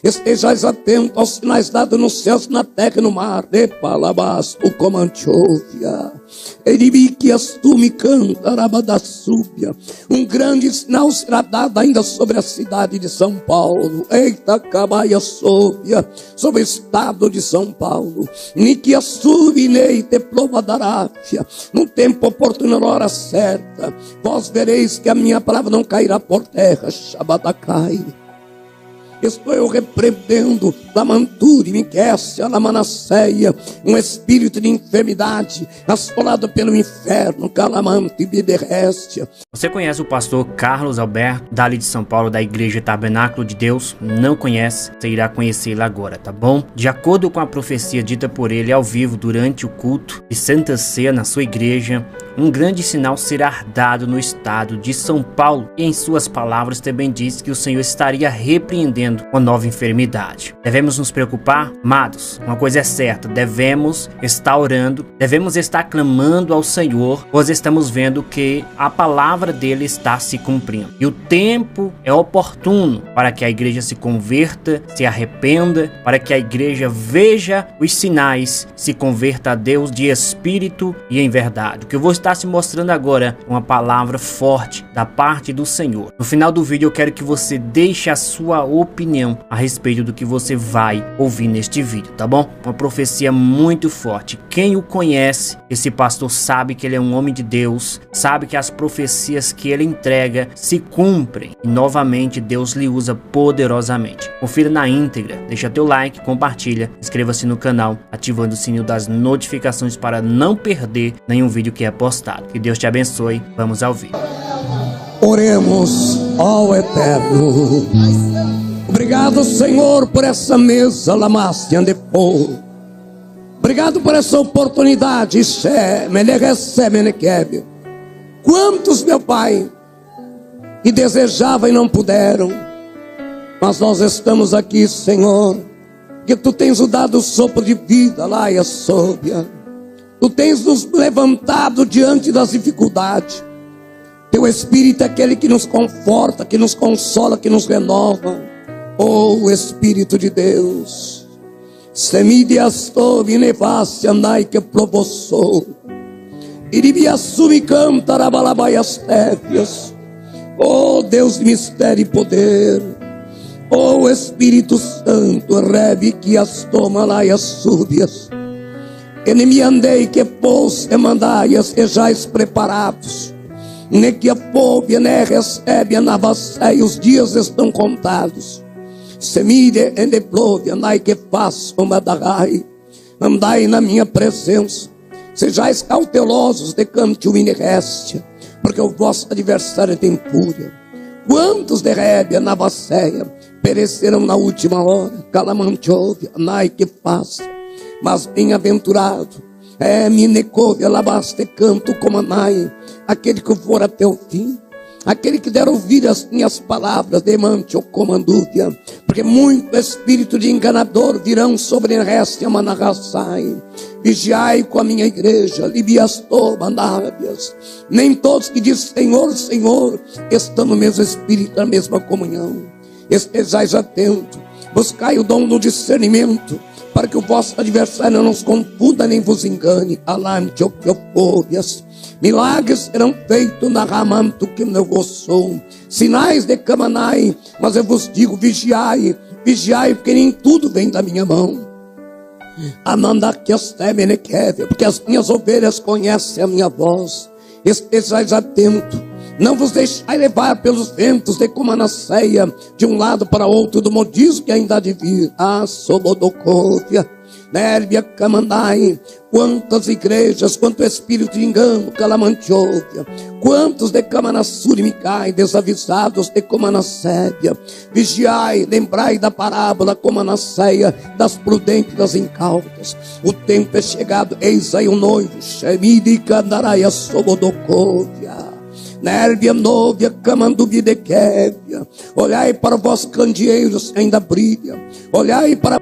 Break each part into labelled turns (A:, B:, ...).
A: Estejais atento aos sinais dados nos céus, na terra e no mar. De palabas, o comanchóvia. Eribiquias tu me canta, arabadassúbia. Um grande sinal será dado ainda sobre a cidade de São Paulo. Eita, cabaia sóvia, sobre o estado de São Paulo. Niquia subinei te prova da Arábia. No tempo oportuno, na hora certa, vós vereis que a minha palavra não cairá por terra. Shabbatacai. Estou eu repreendendo da Manturi, Miquécia, da Manasseia, um espírito de enfermidade assolado pelo inferno, Calamante e Bideréstia.
B: Você conhece o pastor Carlos Alberto, dali de São Paulo, da Igreja Tabernáculo de Deus? Não conhece? Você irá conhecê-lo agora, tá bom? De acordo com a profecia dita por ele ao vivo durante o culto de Santa Ceia na sua igreja, um grande sinal será dado no estado de São Paulo, e em suas palavras também diz que o Senhor estaria repreendendo uma nova enfermidade. Devemos nos preocupar? Amados, uma coisa é certa, devemos estar orando, devemos estar clamando ao Senhor, pois estamos vendo que a palavra dele está se cumprindo. E o tempo é oportuno para que a igreja se converta, se arrependa, para que a igreja veja os sinais, se converta a Deus de espírito e em verdade. O que eu vou estar se mostrando agora é uma palavra forte da parte do Senhor. No final do vídeo eu quero que você deixe a sua opinião a respeito do que você vai ouvir neste vídeo, tá bom? Uma profecia muito forte. Quem o conhece, esse pastor sabe que ele é um homem de Deus, sabe que as profecias que ele entrega se cumprem e novamente Deus lhe usa poderosamente. Confira na íntegra, deixa teu like, compartilha, inscreva-se no canal, ativando o sininho das notificações para não perder nenhum vídeo que é postado. Que Deus te abençoe. Vamos ao vídeo.
A: Oremos ao Eterno. Obrigado, Senhor, por essa mesa, Lamastian de Pô. Obrigado por essa oportunidade. Quantos, meu Pai, que desejavam e não puderam, mas nós estamos aqui, Senhor, que Tu tens nos dado o sopro de vida, lá e a sóbia. Tu tens nos levantado diante das dificuldades. Teu Espírito é aquele que nos conforta, que nos consola, que nos renova. Oh, Espírito de Deus, semidias tovi nevasse andai que provoçou, iribiassumi canta rabalabaias téfias. Oh, Deus de mistério e poder, oh, Espírito Santo, reve que as toma lá e as súbias, enemi andei que pôs e mandaias, sejais preparados, ne que a pobre ne recebe a navacé, os dias estão contados. Semide em deplove, andai que faço uma darai, andai na minha presença, sejais cautelosos de canto e ineréstia, porque o vosso adversário tem fúria. Quantos de rébia na vacéia perecerão na última hora? Calamantove, andai que faço, mas bem-aventurado é minecove, alabaste canto como anai, aquele que for até o fim, aquele que der ouvir as minhas palavras, demante o comandúvia, porque muito espírito de enganador virão sobre a resta manarraçai. Vigiai com a minha igreja, libiastou mandábias. Nem todos que dizem Senhor, Senhor, estão no mesmo espírito, na mesma comunhão. Estejais atentos, buscai o dom do discernimento, para que o vosso adversário não os confunda nem vos engane. Alante o que opôvias. Milagres serão feitos na ramanto que eu vos sou, sinais de Camanai, mas eu vos digo, vigiai, vigiai, porque nem tudo vem da minha mão. Porque as minhas ovelhas conhecem a minha voz. Estejais atentos, não vos deixai levar pelos ventos de Comanasseia, de um lado para outro do modismo que ainda há de vir. Ah, Sobodocóvia, Nérbia Camandai, quantas igrejas, quanto espírito de engano, Calamantiouvia, quantos de Camanassuri me caem, desavisados de Comanasséia. Vigiai, lembrai da parábola Comanasseia, das prudentes e das incautas. O tempo é chegado, eis aí o noivo, Shemidi Candaraia Sobodocóvia. Nérbia novia, camandubidequébia. Olhai para vossos candeeiros que ainda brilham. Olhai para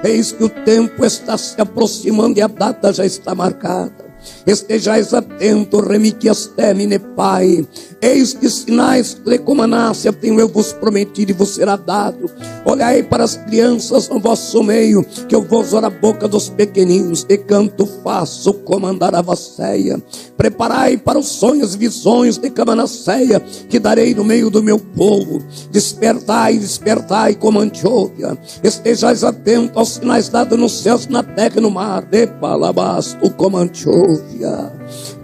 A: eis que o tempo está se aproximando e a data já está marcada. Estejais atento, remiquias temine, Pai. Eis que sinais lecomanácia tenho eu vos prometido e vos será dado. Olhai para as crianças no vosso meio, que eu vos oro a boca dos pequeninos, e canto faço comandar a vasseia. Preparai para os sonhos e visões de Camanasseia, que darei no meio do meu povo. Despertai, despertai como Antioquia. Estejais atento aos sinais dados nos céus, na terra e no mar. De palabasto como Antioquia.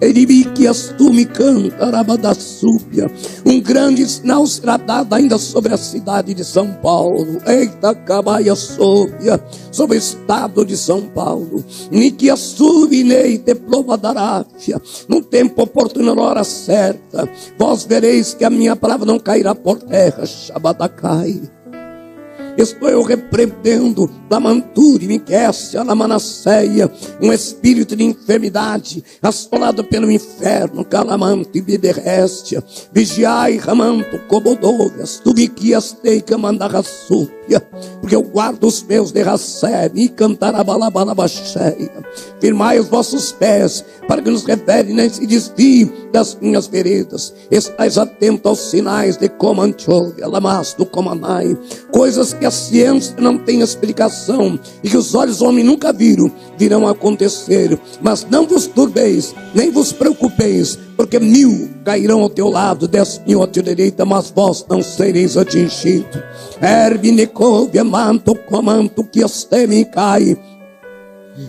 A: Eribiquias tu me canta, Arabadassúbia. Um grande sinal será dado ainda sobre a cidade de São Paulo. Eita, cabaia sóbia, sobre o estado de São Paulo. Niquia subinei te prova da Aráfia. No tempo oportuno, na hora certa, vós vereis que a minha palavra não cairá por terra. Shabadacai. Estou eu repreendendo da Manturi, Miquécia, na Manasseia, um espírito de enfermidade, assolado pelo inferno, Calamante, Bideréstia, Vigiai, Ramanto, Cobodóvias, Tubiquias, Teica, Mandarrassúpia, porque eu guardo os meus de Racé, e cantarabalabalabasseia. Firmai os vossos pés, para que nos revele nem se desvie das minhas veredas. Estais atento aos sinais de Comanchóvia, Lamasto, Comanai, coisas que a ciência não tem explicação e que os olhos do homem nunca viram, virão acontecer. Mas não vos turbeis, nem vos preocupeis, porque 1000 cairão ao teu lado, 10.000 à tua direita, mas vós não sereis atingidos. Ervinecovia, manto, comanto, que asteme cai.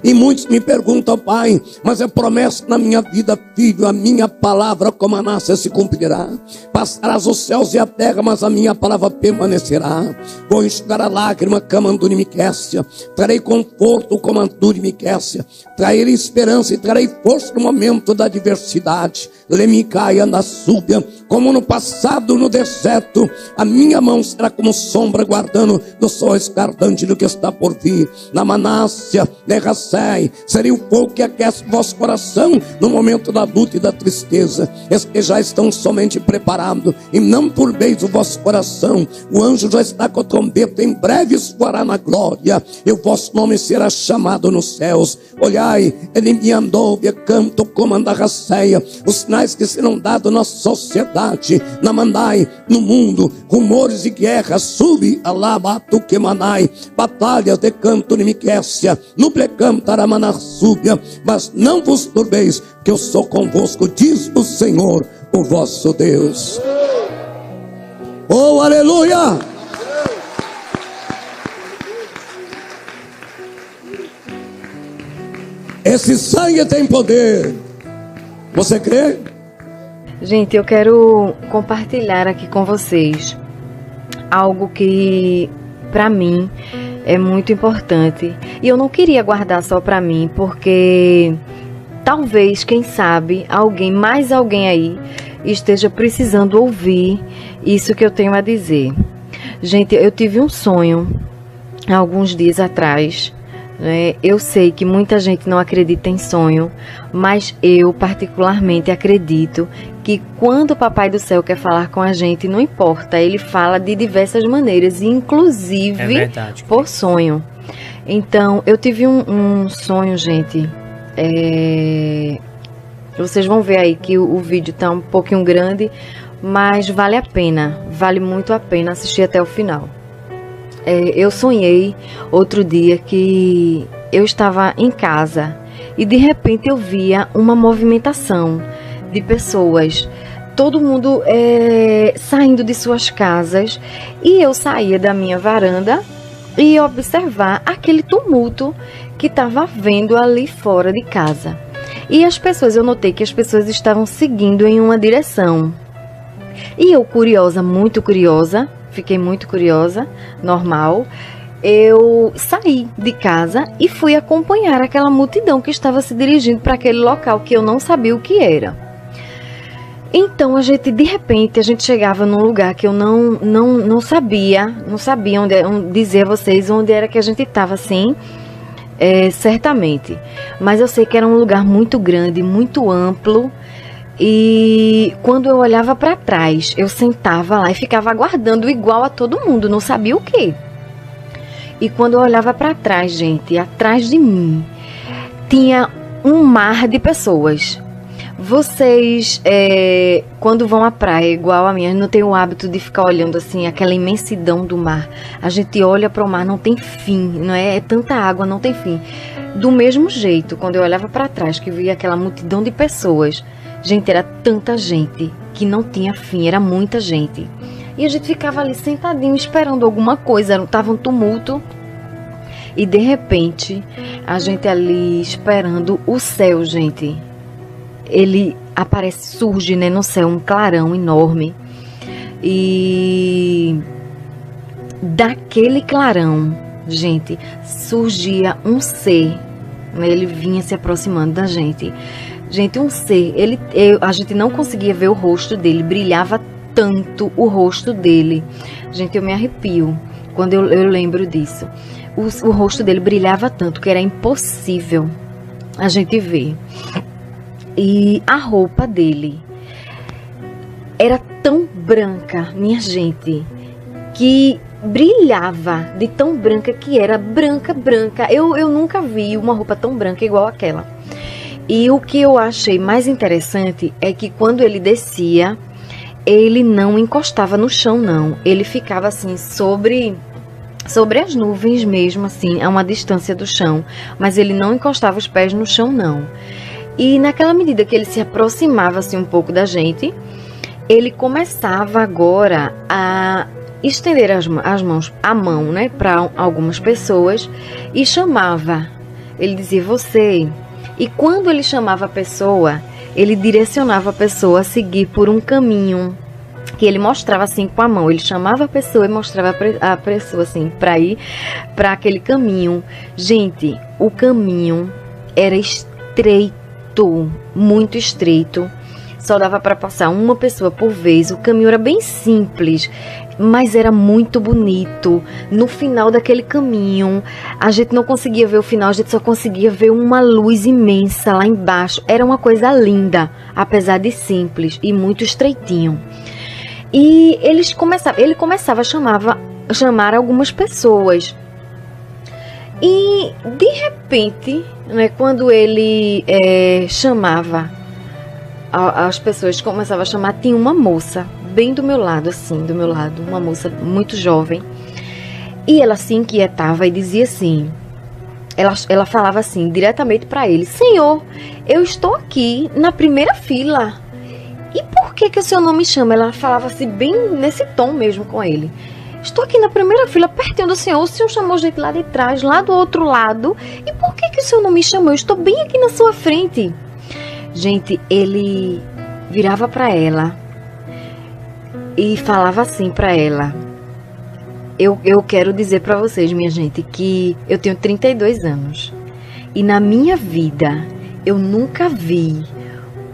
A: E muitos me perguntam, Pai, mas é promessa na minha vida, filho, a minha palavra como a nasce se cumprirá. Passarás os céus e a terra, mas a minha palavra permanecerá. Vou enxugar a lágrima, Camanduri Miquécia. Trarei conforto, Comanduri Miquécia. Trarei esperança e trarei força no momento da adversidade. Lemicaia na súbia, como no passado no deserto, a minha mão será como sombra guardando do sol escardante do que está por vir. Na Manácia, Nerracei, seria o fogo que aquece vosso coração no momento da luta e da tristeza. Estejais tão somente preparados e não turbeis o vosso coração. O anjo já está com a trombeta, em breve soará na glória, e o vosso nome será chamado nos céus. Olhai, ele me andou, canto como Andarraceia, os sinais que serão dados na sociedade, na Mandai, no mundo, rumores de guerra, sube, alabatu que manai, batalhas de canto de Miquécia, no plecam taramanassúbia, mas não vos turbeis, que eu sou convosco, diz o Senhor, o vosso Deus. Oh, aleluia! Esse sangue tem poder. Você crê?
C: Gente, eu quero compartilhar aqui com vocês algo que para mim é muito importante. E eu não queria guardar só para mim, porque talvez, quem sabe, mais alguém aí esteja precisando ouvir isso que eu tenho a dizer. Gente, eu tive um sonho há alguns dias atrás. Eu sei que muita gente não acredita em sonho, mas eu particularmente acredito que quando o Papai do Céu quer falar com a gente, não importa, ele fala de diversas maneiras, inclusive por sonho. Então, eu tive um sonho, gente. Vocês vão ver aí que o vídeo tá um pouquinho grande, mas vale a pena, vale muito a pena assistir até o final. Eu sonhei outro dia que eu estava em casa e de repente eu via uma movimentação de pessoas, todo mundo saindo de suas casas, e eu saía da minha varanda e ia observar aquele tumulto que estava havendo ali fora de casa. E as pessoas, eu notei que as pessoas estavam seguindo em uma direção. E eu, curiosa, muito curiosa, fiquei muito curiosa, normal, eu saí de casa e fui acompanhar aquela multidão que estava se dirigindo para aquele local que eu não sabia o que era. Então de repente a gente chegava num lugar que eu não sabia onde dizer a vocês onde era que a gente estava, assim, certamente. Mas eu sei que era um lugar muito grande, muito amplo. E quando eu olhava para trás, eu sentava lá e ficava aguardando igual a todo mundo, não sabia o que. E quando eu olhava para trás, gente, atrás de mim, tinha um mar de pessoas. Vocês, quando vão à praia, igual a minha, não tem o hábito de ficar olhando assim, aquela imensidão do mar. A gente olha para o mar, não tem fim, não é? É tanta água, não tem fim. Do mesmo jeito, quando eu olhava para trás, que via aquela multidão de pessoas, gente, era tanta gente que não tinha fim, era muita gente. E a gente ficava ali sentadinho esperando alguma coisa, tava um tumulto. E de repente, a gente ali esperando o céu, gente. Ele aparece, surge, né, no céu um clarão enorme. E daquele clarão, gente, surgia um ser. Ele vinha se aproximando da gente. Gente, um ser. A gente não conseguia ver o rosto dele. Brilhava tanto o rosto dele. Gente, eu me arrepio quando eu lembro disso. O rosto dele brilhava tanto que era impossível a gente ver. E a roupa dele era tão branca, minha gente, que brilhava de tão branca que era, branca. Eu nunca vi uma roupa tão branca igual aquela. E o que eu achei mais interessante é que quando ele descia, ele não encostava no chão, não. Ele ficava assim sobre as nuvens mesmo, assim, a uma distância do chão. Mas ele não encostava os pés no chão, não. E naquela medida que ele se aproximava assim um pouco da gente, ele começava agora a estender a mão, né, para algumas pessoas e chamava. Ele dizia você. E quando ele chamava a pessoa, ele direcionava a pessoa a seguir por um caminho que ele mostrava assim com a mão. Ele chamava a pessoa e mostrava a pessoa assim para ir para aquele caminho. Gente, o caminho era estreito, muito estreito. Só dava para passar uma pessoa por vez. O caminho era bem simples, mas era muito bonito. No final daquele caminho, a gente não conseguia ver o final, a gente só conseguia ver uma luz imensa lá embaixo. Era uma coisa linda, apesar de simples e muito estreitinho. E ele começava a chamar algumas pessoas. E de repente, né, quando ele chamava as pessoas, começava a chamar, tinha uma moça bem do meu lado, assim, uma moça muito jovem. E ela se inquietava e dizia assim, ela falava assim, diretamente para ele: Senhor, eu estou aqui na primeira fila. E por que o senhor não me chama? Ela falava assim, bem nesse tom mesmo com ele. Estou aqui na primeira fila, pertinho do senhor. O senhor chamou gente lá de trás, lá do outro lado. E por que o senhor não me chamou? Eu estou bem aqui na sua frente. Gente, ele virava para ela e falava assim para ela: eu quero dizer para vocês, minha gente, que eu tenho 32 anos. E na minha vida, eu nunca vi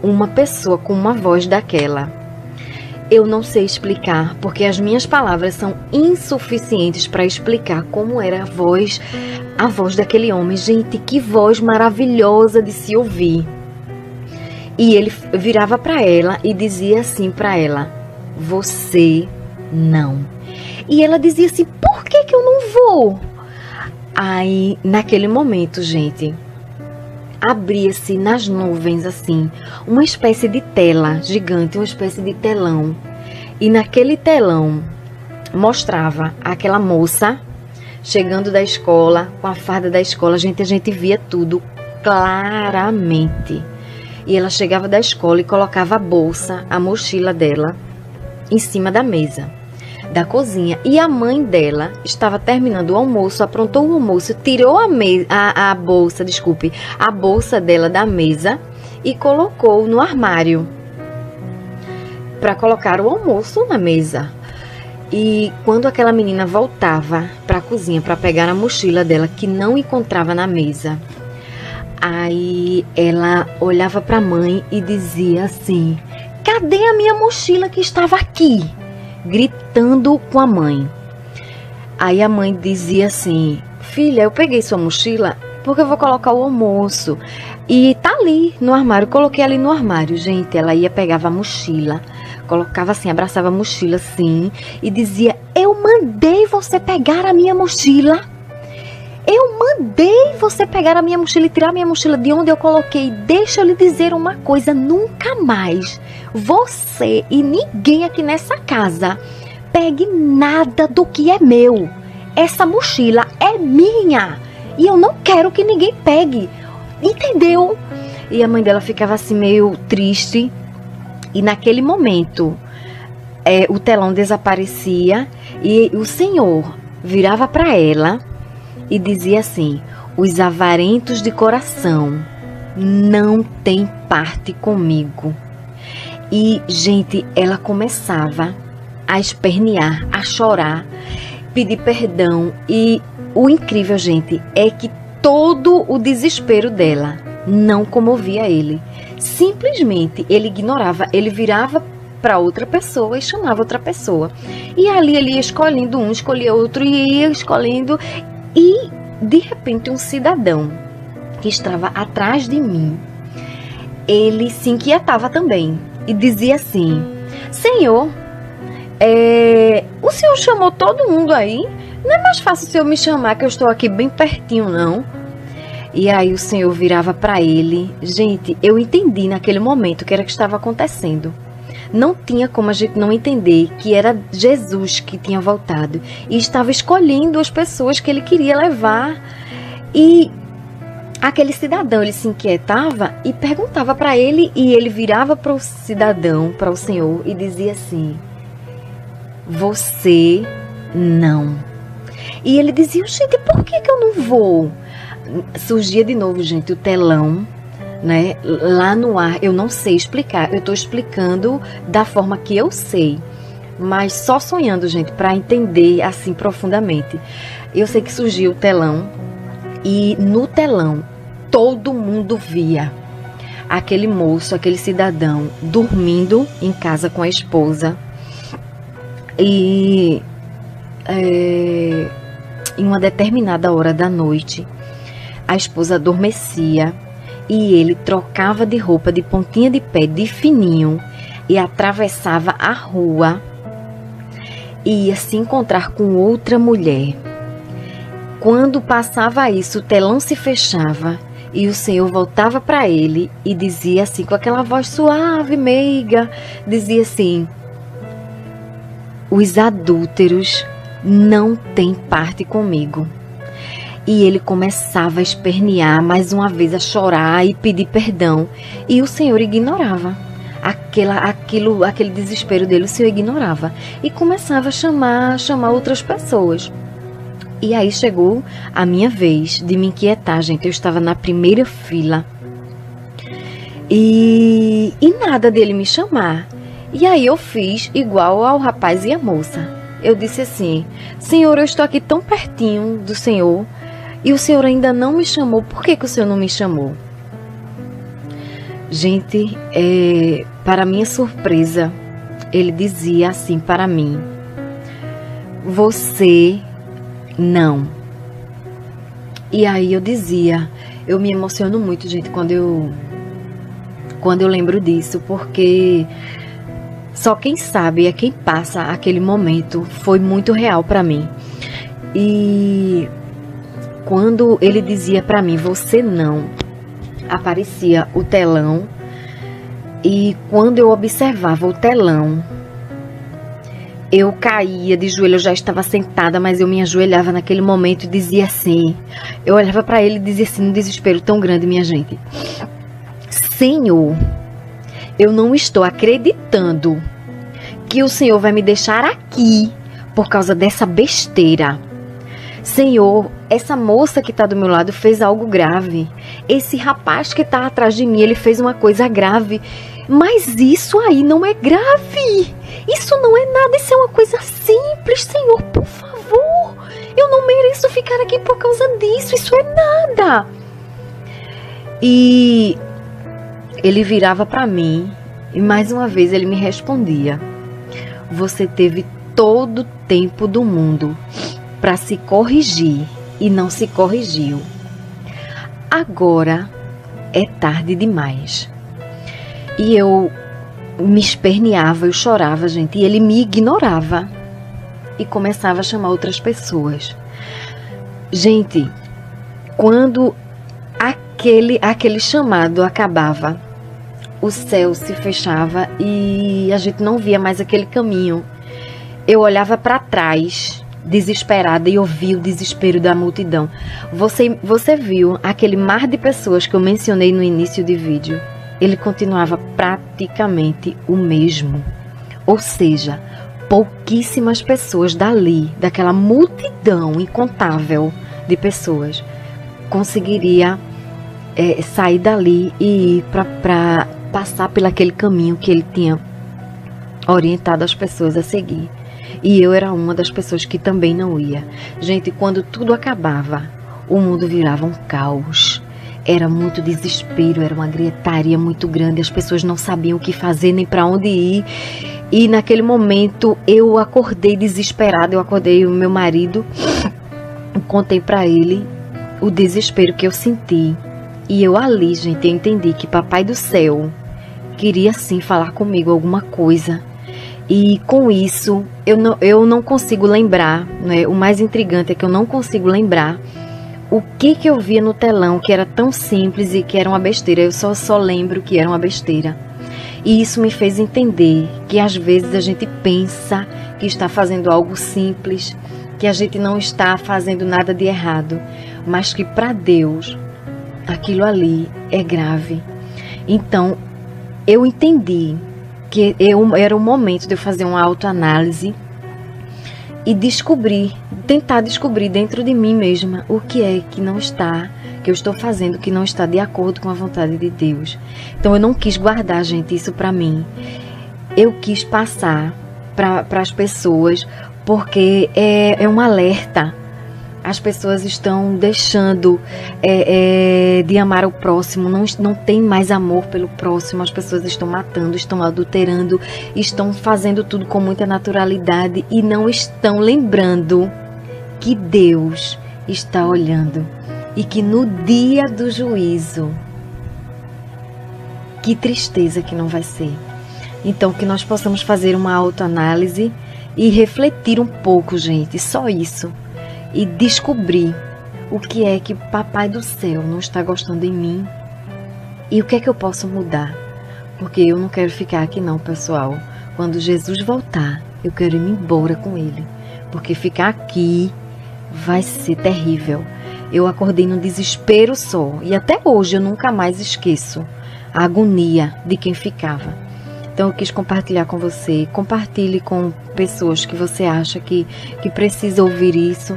C: uma pessoa com uma voz daquela. Eu não sei explicar, porque as minhas palavras são insuficientes para explicar como era a voz daquele homem. Gente, que voz maravilhosa de se ouvir. E ele virava para ela e dizia assim para ela: você não. E ela dizia assim: por que eu não vou? Aí, naquele momento, gente, abria-se nas nuvens, assim, uma espécie de tela gigante, uma espécie de telão. E naquele telão mostrava aquela moça chegando da escola, com a farda da escola. A gente via tudo claramente. E ela chegava da escola e colocava a bolsa, a mochila dela, em cima da mesa da cozinha. E a mãe dela estava terminando o almoço, aprontou o almoço, tirou a bolsa dela da mesa e colocou no armário para colocar o almoço na mesa. E quando aquela menina voltava para a cozinha para pegar a mochila dela, que não encontrava na mesa, aí ela olhava para a mãe e dizia assim: cadê a minha mochila que estava aqui? Gritando com a mãe. Aí a mãe dizia assim: filha, eu peguei sua mochila porque eu vou colocar o almoço e tá ali no armário, coloquei ali no armário. Gente, ela pegava a mochila, colocava assim, abraçava a mochila assim e dizia: eu mandei você pegar a minha mochila.
D: Eu mandei você pegar a minha mochila e tirar a minha mochila de onde eu coloquei. Deixa eu lhe dizer uma coisa, nunca mais você e ninguém aqui nessa casa pegue nada do que é meu. Essa mochila é minha e eu não quero que ninguém pegue, entendeu? E a mãe dela ficava assim meio triste, e naquele momento o telão desaparecia e o Senhor virava para ela e dizia assim: os avarentos de coração não têm parte comigo. E, gente, ela começava a espernear, a chorar, pedir perdão. E o incrível, gente, é que todo o desespero dela não comovia ele. Simplesmente ele ignorava, ele virava para outra pessoa e chamava outra pessoa. E ali ele ia escolhendo um, escolhia outro e ia escolhendo. E de repente um cidadão que estava atrás de mim, ele se inquietava também e dizia assim: Senhor, o senhor chamou todo mundo aí? Não é mais fácil o senhor me chamar, que eu estou aqui bem pertinho, não? E aí o Senhor virava para ele. Gente, eu entendi naquele momento o que era que estava acontecendo. Não tinha como a gente não entender que era Jesus que tinha voltado e estava escolhendo as pessoas que ele queria levar. E aquele cidadão, ele se inquietava e perguntava para ele, e ele virava para o cidadão, para o Senhor, e dizia assim: você não. E ele dizia: gente, por que eu não vou? Surgia de novo, gente, o telão, né, lá no ar. Eu não sei explicar, eu estou explicando da forma que eu sei, mas só sonhando, gente, para entender assim profundamente. Eu sei que surgiu o telão, e no telão todo mundo via aquele moço, aquele cidadão dormindo em casa com a esposa. E em uma determinada hora da noite, a esposa adormecia e ele trocava de roupa, de pontinha de pé, de fininho, e atravessava a rua e ia se encontrar com outra mulher. Quando passava isso, o telão se fechava e o Senhor voltava para ele e dizia assim, com aquela voz suave, meiga, dizia assim: os adúlteros não têm parte comigo. E ele começava a espernear, mais uma vez a chorar e pedir perdão. E o Senhor ignorava aquele desespero dele. O Senhor ignorava e começava a chamar outras pessoas. E aí chegou a minha vez de me inquietar, gente. Eu estava na primeira fila e nada dele me chamar. E aí eu fiz igual ao rapaz e a moça. Eu disse assim: Senhor, eu estou aqui tão pertinho do Senhor e o Senhor ainda não me chamou. Por que o Senhor não me chamou? Gente, para minha surpresa, ele dizia assim para mim: você não. E aí eu dizia, eu me emociono muito, gente, quando eu lembro disso, porque só quem sabe é quem passa aquele momento. Foi muito real para mim. E quando ele dizia para mim, você não, aparecia o telão. E quando eu observava o telão, eu caía de joelho. Eu já estava sentada, mas eu me ajoelhava naquele momento e dizia assim, eu olhava para ele e dizia assim, num desespero tão grande, minha gente: Senhor, eu não estou acreditando que o Senhor vai me deixar aqui por causa dessa besteira. Senhor, essa moça que está do meu lado fez algo grave. Esse rapaz que está atrás de mim, ele fez uma coisa grave. Mas isso aí não é grave. Isso não é nada, isso é uma coisa simples. Senhor, por favor, eu não mereço ficar aqui por causa disso. Isso é nada. E ele virava para mim e mais uma vez ele me respondia: você teve todo o tempo do mundo para se corrigir e não se corrigiu. Agora é tarde demais. E eu me esperneava, eu chorava, gente, e ele me ignorava e começava a chamar outras pessoas. Gente,
C: quando aquele chamado acabava, o céu se fechava e a gente não via mais aquele caminho. Eu olhava para trás, desesperada, e ouvia o desespero da multidão. Você viu aquele mar de pessoas que eu mencionei no início do vídeo? Ele continuava praticamente o mesmo. Ou seja, pouquíssimas pessoas daquela multidão incontável de pessoas, conseguiria sair dali e ir para passar pelo aquele caminho que ele tinha orientado as pessoas a seguir. E eu era uma das pessoas que também não ia. Gente, quando tudo acabava, o mundo virava um caos. Era muito desespero, era uma gritaria muito grande, as pessoas não sabiam o que fazer nem para onde ir. E naquele momento eu acordei desesperada, eu acordei o meu marido, contei para ele o desespero que eu senti. E eu ali, gente, eu entendi que Papai do Céu queria sim falar comigo alguma coisa. E com isso, eu não consigo lembrar, né? O mais intrigante é que eu não consigo lembrar o que eu via no telão que era tão simples e que era uma besteira. Eu só lembro que era uma besteira. E isso me fez entender que às vezes a gente pensa que está fazendo algo simples, que a gente não está fazendo nada de errado, mas que para Deus aquilo ali é grave. Então eu entendi que era o momento de eu fazer uma autoanálise e tentar descobrir dentro de mim mesma o que é que eu estou fazendo, que não está de acordo com a vontade de Deus. Então eu não quis guardar, gente, isso para mim. Eu quis passar para as pessoas, porque é um alerta. As pessoas estão deixando de amar o próximo, não tem mais amor pelo próximo. As pessoas estão matando, estão adulterando, estão fazendo tudo com muita naturalidade e não estão lembrando que Deus está olhando e que no dia do juízo, que tristeza que não vai ser. Então, que nós possamos fazer uma autoanálise e refletir um pouco, gente, só isso. E descobrir o que é que Papai do Céu não está gostando em mim e o que é que eu posso mudar. Porque eu não quero ficar aqui não, pessoal. Quando Jesus voltar, eu quero ir embora com Ele. Porque ficar aqui vai ser terrível. Eu acordei num desespero só. E até hoje eu nunca mais esqueço a agonia de quem ficava. Então eu quis compartilhar com você. Compartilhe com pessoas que você acha que precisa ouvir isso.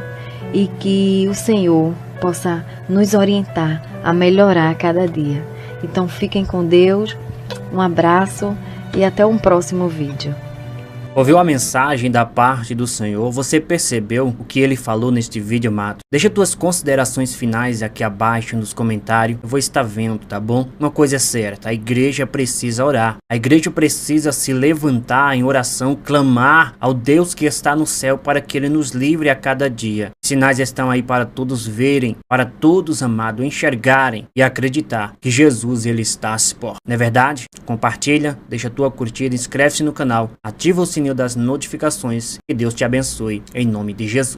C: E que o Senhor possa nos orientar a melhorar a cada dia. Então fiquem com Deus, um abraço e até um próximo vídeo.
B: Ouviu a mensagem da parte do Senhor? Você percebeu o que ele falou neste vídeo, amado? Deixa tuas considerações finais aqui abaixo nos comentários. Eu vou estar vendo, tá bom? Uma coisa é certa, a igreja precisa orar. A igreja precisa se levantar em oração, clamar ao Deus que está no céu para que Ele nos livre a cada dia. Sinais estão aí para todos verem, para todos, amado, enxergarem e acreditar que Jesus, Ele está às portas. Não é verdade? Compartilha, deixa tua curtida, inscreve-se no canal, ativa o sininho das notificações. Que Deus te abençoe, em nome de Jesus.